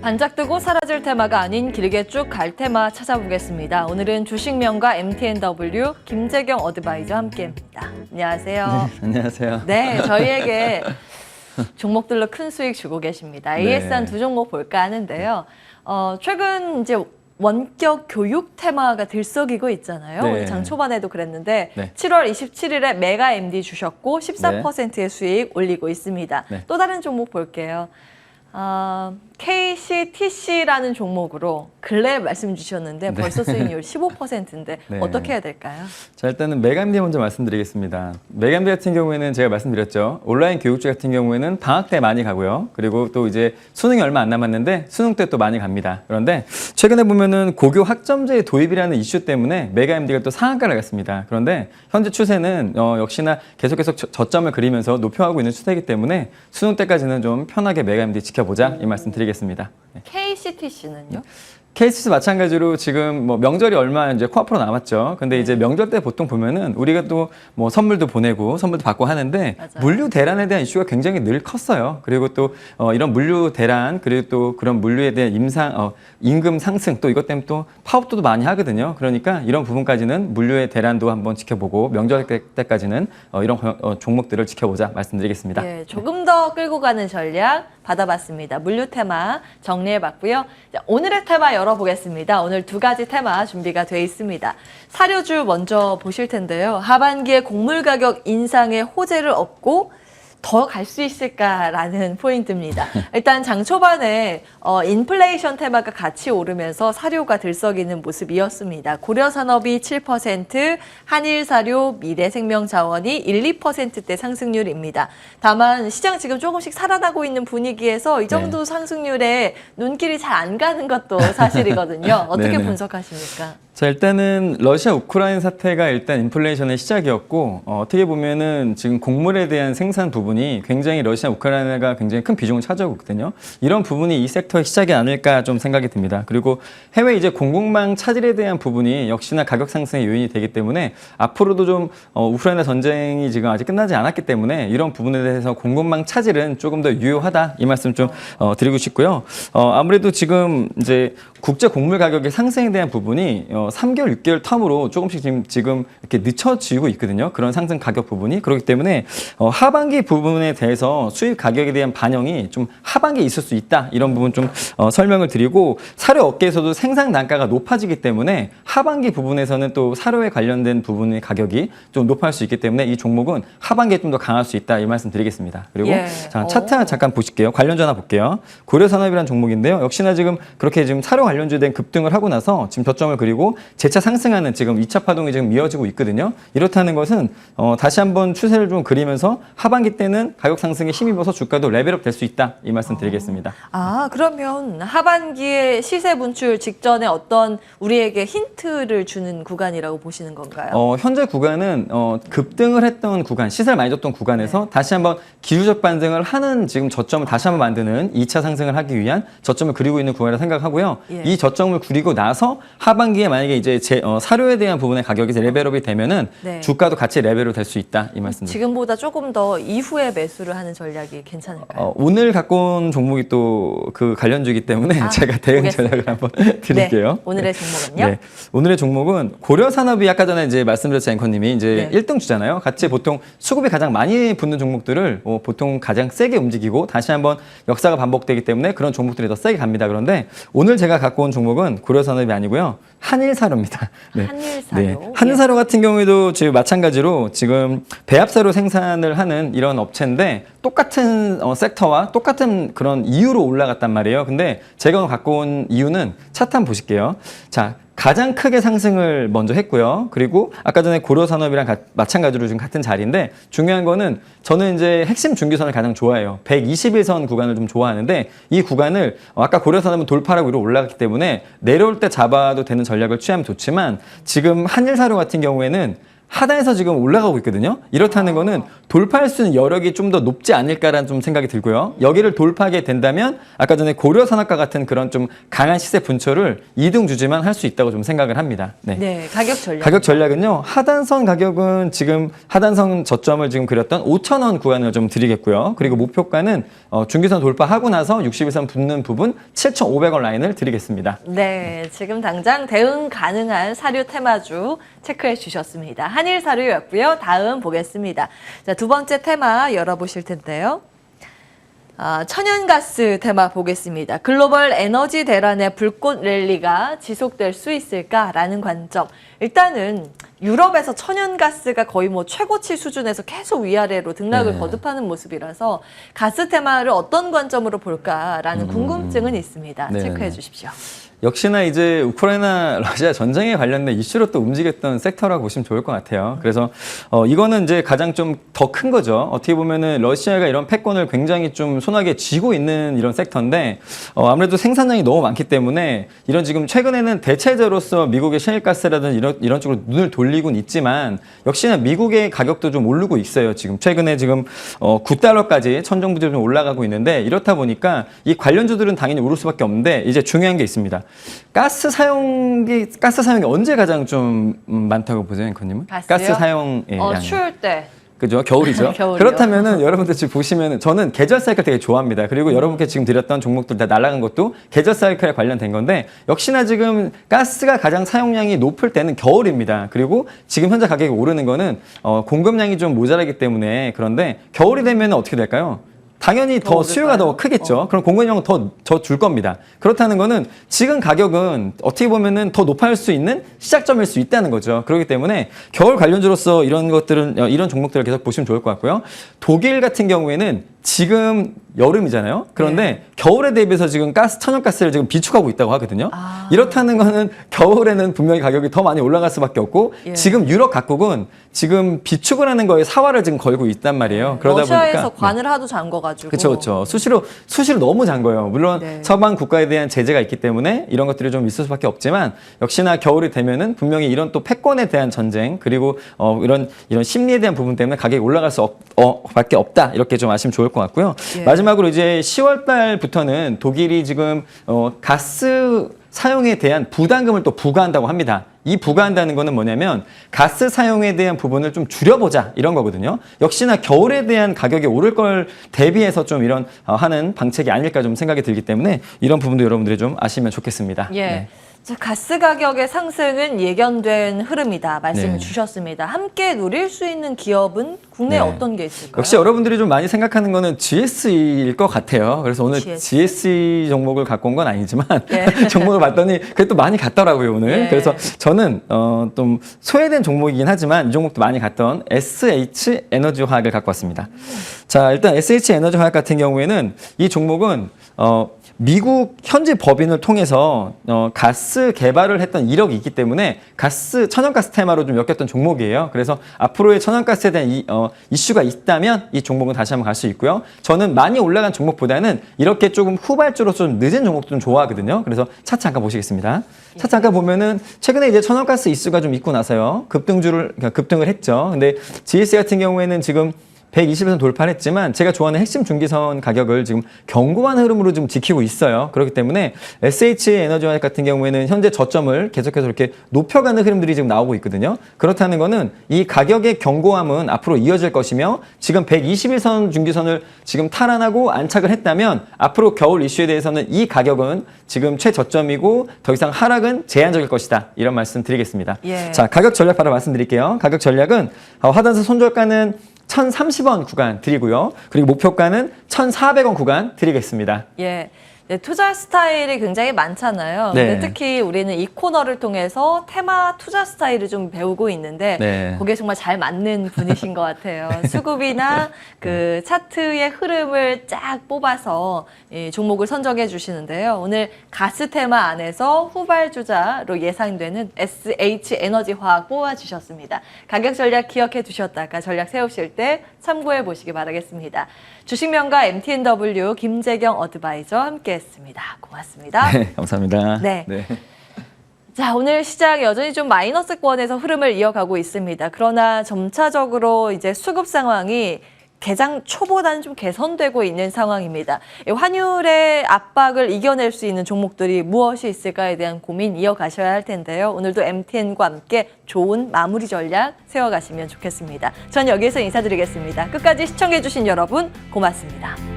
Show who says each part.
Speaker 1: 반짝 뜨고 사라질 테마가 아닌 길게 쭉 갈 테마 찾아보겠습니다. 오늘은 주식명가 MTNW 김재경 어드바이저 함께합니다. 안녕하세요.
Speaker 2: 네, 안녕하세요.
Speaker 1: 네, 저희에게 종목들로 큰 수익 주고 계십니다. AS1 두 종목 볼까 하는데요. 최근 이제 원격 교육 테마가 들썩이고 있잖아요.
Speaker 2: 네.
Speaker 1: 우리 장 초반에도 그랬는데
Speaker 2: 네.
Speaker 1: 7월 27일에 메가 MD 주셨고 14%의 수익 올리고 있습니다.
Speaker 2: 네.
Speaker 1: 또 다른 종목 볼게요. KCTC라는 종목으로 근래 말씀 주셨는데 벌써 수익률 15%인데
Speaker 2: 네.
Speaker 1: 어떻게 해야 될까요?
Speaker 2: 자, 일단은 메가MD 먼저 말씀드리겠습니다. 메가MD 같은 경우에는 제가 말씀드렸죠. 온라인 교육주 같은 경우에는 방학 때 많이 가고요. 그리고 또 이제 수능이 얼마 안 남았는데 수능 때 또 많이 갑니다. 그런데 최근에 보면은 고교 학점제 도입이라는 이슈 때문에 메가MD가 또 상한가를 갔습니다. 그런데 현재 추세는 역시나 계속해서 저점을 그리면서 높여가고 있는 추세이기 때문에 수능 때까지는 좀 편하게 메가MD 지켜보자 이 말씀 드리겠습니다. 네.
Speaker 1: KCTC는요?
Speaker 2: KCC 마찬가지로 지금 뭐 명절이 얼마 이제 코앞으로 남았죠. 근데 이제 명절 때 보통 보면은 우리가 또 뭐 선물도 보내고 선물도 받고 하는데
Speaker 1: 맞아요.
Speaker 2: 물류 대란에 대한 이슈가 굉장히 늘 컸어요. 그리고 또 이런 물류 대란 그리고 또 그런 물류에 대한 임금 상승 또 이것 때문에 또 파업도 많이 하거든요. 그러니까 이런 부분까지는 물류의 대란도 한번 지켜보고 명절 때까지는 이런 종목들을 지켜보자 말씀드리겠습니다.
Speaker 1: 예, 조금 더 끌고 가는 전략 받아봤습니다. 물류 테마 정리해봤고요. 자, 오늘의 테마 열어보겠습니다. 오늘 두 가지 테마 준비가 되어 있습니다. 사료주 먼저 보실 텐데요. 하반기에 곡물 가격 인상의 호재를 얻고 더 갈 수 있을까라는 포인트입니다. 일단 장 초반에 인플레이션 테마가 같이 오르면서 사료가 들썩이는 모습이었습니다. 고려산업이 7%, 한일사료, 미래생명자원이 1, 2%대 상승률입니다. 다만 시장 지금 조금씩 살아나고 있는 분위기에서 이 정도 상승률에 눈길이 잘 안 가는 것도 사실이거든요. 어떻게
Speaker 2: 네네.
Speaker 1: 분석하십니까?
Speaker 2: 자, 일단은 러시아 우크라이나 사태가 일단 인플레이션의 시작이었고 어떻게 보면은 지금 곡물에 대한 생산 부분이 굉장히 러시아 우크라이나가 굉장히 큰 비중을 차지하고 있거든요. 이런 부분이 이 섹터의 시작이 아닐까 좀 생각이 듭니다. 그리고 해외 이제 공급망 차질에 대한 부분이 역시나 가격 상승의 요인이 되기 때문에 앞으로도 좀 우크라이나 전쟁이 지금 아직 끝나지 않았기 때문에 이런 부분에 대해서 공급망 차질은 조금 더 유효하다 이 말씀 좀 드리고 싶고요. 아무래도 지금 이제 국제 곡물 가격의 상승에 대한 부분이 3개월, 6개월 텀으로 조금씩 지금 이렇게 늦춰지고 있거든요. 그런 상승 가격 부분이. 그렇기 때문에 하반기 부분에 대해서 수입 가격에 대한 반영이 좀 하반기에 있을 수 있다. 이런 부분 좀 설명을 드리고 사료 업계에서도 생산 단가가 높아지기 때문에 하반기 부분에서는 또 사료에 관련된 부분의 가격이 좀 높아질 수 있기 때문에 이 종목은 하반기에 좀 더 강할 수 있다. 이 말씀 드리겠습니다. 그리고 자, 차트 하나 잠깐 보실게요. 관련주 하나 볼게요. 고려산업이라는 종목인데요. 역시나 지금 그렇게 지금 사료 관련주에 대한 급등을 하고 나서 지금 저점을 그리고 재차 상승하는 지금 2차 파동이 지금 이어지고 있거든요. 이렇다는 것은 다시 한번 추세를 좀 그리면서 하반기 때는 가격 상승에 힘입어서 주가도 레벨업 될 수 있다. 이 말씀 드리겠습니다.
Speaker 1: 그러면 하반기에 시세 분출 직전에 어떤 우리에게 힌트를 주는 구간이라고 보시는 건가요?
Speaker 2: 현재 구간은 급등을 했던 구간, 시세를 많이 줬던 구간에서 다시 한번 기술적 반등을 하는 지금 저점을 다시 한번 만드는 2차 상승을 하기 위한 저점을 그리고 있는 구간이라고 생각하고요. 이 저점을 그리고 나서 하반기에 만약에 이제 사료에 대한 부분의 가격이 레벨업이 되면은 주가도 같이 레벨업 될 수 있다 이 말씀입니다.
Speaker 1: 지금보다 조금 더 이후에 매수를 하는 전략이 괜찮을까요?
Speaker 2: 오늘 갖고 온 종목이 또 그 관련주이기 때문에 제가 대응
Speaker 1: 보겠습니다.
Speaker 2: 전략을 한번 드릴게요.
Speaker 1: 네, 오늘의 종목은요?
Speaker 2: 네, 오늘의 종목은 고려산업이 아까 전에 이제 말씀드렸죠 앵커님이 이제 1등 주잖아요. 같이 보통 수급이 가장 많이 붙는 종목들을 보통 가장 세게 움직이고 다시 한번 역사가 반복되기 때문에 그런 종목들이 더 세게 갑니다. 그런데 오늘 제가 갖고 온 종목은 고려산업이 아니고요. 한일사료입니다.
Speaker 1: 한일사료.
Speaker 2: 한일사료 같은 경우에도 지금 마찬가지로 지금 배합사료 생산을 하는 이런 업체인데 똑같은 섹터와 똑같은 그런 이유로 올라갔단 말이에요. 근데 제가 갖고 온 이유는 차트 한번 보실게요. 자, 가장 크게 상승을 먼저 했고요. 그리고 아까 전에 고려산업이랑 마찬가지로 지금 같은 자리인데 중요한 거는 저는 이제 핵심 중기선을 가장 좋아해요. 121선 구간을 좀 좋아하는데 이 구간을 아까 고려산업은 돌파라고 위로 올라갔기 때문에 내려올 때 잡아도 되는 전략을 취하면 좋지만 지금 한일사료 같은 경우에는 하단에서 지금 올라가고 있거든요. 이렇다는 거는 돌파할 수 있는 여력이 좀 더 높지 않을까라는 좀 생각이 들고요. 여기를 돌파하게 된다면 아까 전에 고려산업과 같은 그런 좀 강한 시세 분초를 이등 주지만 할 수 있다고 좀 생각을 합니다. 네.
Speaker 1: 네, 가격 전략.
Speaker 2: 가격 전략은요. 하단선 가격은 지금 하단선 저점을 지금 그렸던 5,000원 구간을 좀 드리겠고요. 그리고 목표가는 중기선 돌파하고 나서 60일선 붙는 부분 7,500원 라인을 드리겠습니다.
Speaker 1: 네, 지금 당장 대응 가능한 사료 테마주 체크해 주셨습니다. 한일 사료였고요. 다음 보겠습니다. 자, 두 번째 테마 열어보실 텐데요. 천연가스 테마 보겠습니다. 글로벌 에너지 대란의 불꽃 랠리가 지속될 수 있을까라는 관점. 일단은 유럽에서 천연가스가 거의 뭐 최고치 수준에서 계속 위아래로 등락을
Speaker 2: 네.
Speaker 1: 거듭하는 모습이라서 가스 테마를 어떤 관점으로 볼까라는 궁금증은 있습니다.
Speaker 2: 네,
Speaker 1: 체크해
Speaker 2: 네.
Speaker 1: 주십시오.
Speaker 2: 역시나 이제 우크라이나 러시아 전쟁에 관련된 이슈로 또 움직였던 섹터라고 보시면 좋을 것 같아요. 그래서 이거는 이제 가장 좀 더 큰 거죠. 어떻게 보면은 러시아가 이런 패권을 굉장히 좀 손아귀에 쥐고 있는 이런 섹터인데 아무래도 생산량이 너무 많기 때문에 이런 지금 최근에는 대체제로서 미국의 셰일가스라든지 이런 쪽으로 눈을 돌리곤 있지만 역시나 미국의 가격도 좀 오르고 있어요. 지금 최근에 지금 9달러까지 천정부지 좀 올라가고 있는데 이렇다 보니까 이 관련주들은 당연히 오를 수밖에 없는데 이제 중요한 게 있습니다. 가스 사용이 언제 가장 좀 많다고 보세요, 앵커님은?
Speaker 1: 가스요?
Speaker 2: 가스 사용 양이.
Speaker 1: 추울 때.
Speaker 2: 그죠? 겨울이죠.
Speaker 1: 겨울이요.
Speaker 2: 그렇다면은 여러분들 지금 보시면은 저는 계절 사이클 되게 좋아합니다. 그리고 여러분께 지금 드렸던 종목들 다 날아간 것도 계절 사이클에 관련된 건데 역시나 지금 가스가 가장 사용량이 높을 때는 겨울입니다. 그리고 지금 현재 가격이 오르는 거는 공급량이 좀 모자라기 때문에 그런데 겨울이 되면 어떻게 될까요? 당연히 더 수요가 더 크겠죠. 그럼 공급량은 더 줄 겁니다. 그렇다는 거는 지금 가격은 어떻게 보면은 더 높아질 수 있는 시작점일 수 있다는 거죠. 그렇기 때문에 겨울 관련주로서 이런 것들은 이런 종목들을 계속 보시면 좋을 것 같고요. 독일 같은 경우에는 지금 여름이잖아요. 그런데 겨울에 대비해서 지금 천연가스를 지금 비축하고 있다고 하거든요. 이렇다는 거는 겨울에는 분명히 가격이 더 많이 올라갈 수밖에 없고 지금 유럽 각국은 지금 비축을 하는 거에 사활을 지금 걸고 있단 말이에요. 그러다
Speaker 1: 러시아에서
Speaker 2: 보니까
Speaker 1: 관을 하도 잠궈가지고.
Speaker 2: 그렇죠. 수시로 너무 잔 거예요. 물론
Speaker 1: 네.
Speaker 2: 서방 국가에 대한 제재가 있기 때문에 이런 것들이 좀 있을 수밖에 없지만 역시나 겨울이 되면은 분명히 이런 또 패권에 대한 전쟁 그리고 이런 심리에 대한 부분 때문에 가격이 올라갈 수밖에 없다. 이렇게 좀 아시면 좋을 것 같고요.
Speaker 1: 예.
Speaker 2: 마지막으로 이제 10월 달부터는 독일이 지금 가스 사용에 대한 부담금을 또 부과한다고 합니다. 이 부과한다는 거는 뭐냐면 가스 사용에 대한 부분을 좀 줄여보자 이런 거거든요. 역시나 겨울에 대한 가격이 오를 걸 대비해서 좀 이런 하는 방책이 아닐까 좀 생각이 들기 때문에 이런 부분도 여러분들이 좀 아시면 좋겠습니다.
Speaker 1: 예.
Speaker 2: 네.
Speaker 1: 자, 가스 가격의 상승은 예견된 흐름이다 말씀을
Speaker 2: 네.
Speaker 1: 주셨습니다. 함께 누릴 수 있는 기업은 국내에
Speaker 2: 네.
Speaker 1: 어떤 게 있을까요?
Speaker 2: 역시 여러분들이 좀 많이 생각하는 거는 GSE일 것 같아요. 그래서 오늘 GSE 종목을 갖고 온 건 아니지만 종목을 봤더니 그게 또 많이 갔더라고요 오늘.
Speaker 1: 예.
Speaker 2: 그래서 저는 좀 소외된 종목이긴 하지만 이 종목도 많이 갔던 SH 에너지화학을 갖고 왔습니다. 자, 일단 SH 에너지화학 같은 경우에는 이 종목은 미국 현지 법인을 통해서 가스 개발을 했던 이력이 있기 때문에 천연가스 테마로 좀 엮였던 종목이에요. 그래서 앞으로의 천연가스에 대한 이슈가 있다면 이 종목은 다시 한번 갈 수 있고요. 저는 많이 올라간 종목보다는 이렇게 조금 후발주로서 좀 늦은 종목도 좀 좋아하거든요. 그래서 차트 잠깐 보시겠습니다. 차트 잠깐 보면은 최근에 이제 천연가스 이슈가 좀 있고 나서요. 급등을 했죠. 근데 GS 같은 경우에는 지금 120선 돌파를 했지만 제가 좋아하는 핵심 중기선 가격을 지금 견고한 흐름으로 좀 지키고 있어요. 그렇기 때문에 SH 에너지화학 같은 경우에는 현재 저점을 계속해서 이렇게 높여가는 흐름들이 지금 나오고 있거든요. 그렇다는 거는 이 가격의 견고함은 앞으로 이어질 것이며 지금 121선 중기선을 지금 탈환하고 안착을 했다면 앞으로 겨울 이슈에 대해서는 이 가격은 지금 최저점이고 더 이상 하락은 제한적일 것이다. 이런 말씀 드리겠습니다.
Speaker 1: 예.
Speaker 2: 자, 가격 전략 바로 말씀드릴게요. 가격 전략은 하단선 손절가는 1,030원 구간 드리고요. 그리고 목표가는 1,400원 구간 드리겠습니다.
Speaker 1: 예. 네, 투자 스타일이 굉장히 많잖아요.
Speaker 2: 네.
Speaker 1: 근데 특히 우리는 이 코너를 통해서 테마 투자 스타일을 좀 배우고 있는데
Speaker 2: 네.
Speaker 1: 거기에 정말 잘 맞는 분이신 것 같아요. 수급이나 그 차트의 흐름을 쫙 뽑아서 이 종목을 선정해 주시는데요. 오늘 가스 테마 안에서 후발주자로 예상되는 SH 에너지화학 뽑아주셨습니다. 가격 전략 기억해 두셨다가 전략 세우실 때 참고해 보시기 바라겠습니다. 주식명가 MTNW 김재경 어드바이저 함께했습니다. 고맙습니다.
Speaker 2: 네, 감사합니다.
Speaker 1: 네. 자, 오늘 시장 여전히 좀 마이너스권에서 흐름을 이어가고 있습니다. 그러나 점차적으로 이제 수급 상황이 개장 초보다는 좀 개선되고 있는 상황입니다. 이 환율의 압박을 이겨낼 수 있는 종목들이 무엇이 있을까에 대한 고민 이어가셔야 할 텐데요. 오늘도 MTN과 함께 좋은 마무리 전략 세워가시면 좋겠습니다. 전 여기에서 인사드리겠습니다. 끝까지 시청해주신 여러분 고맙습니다.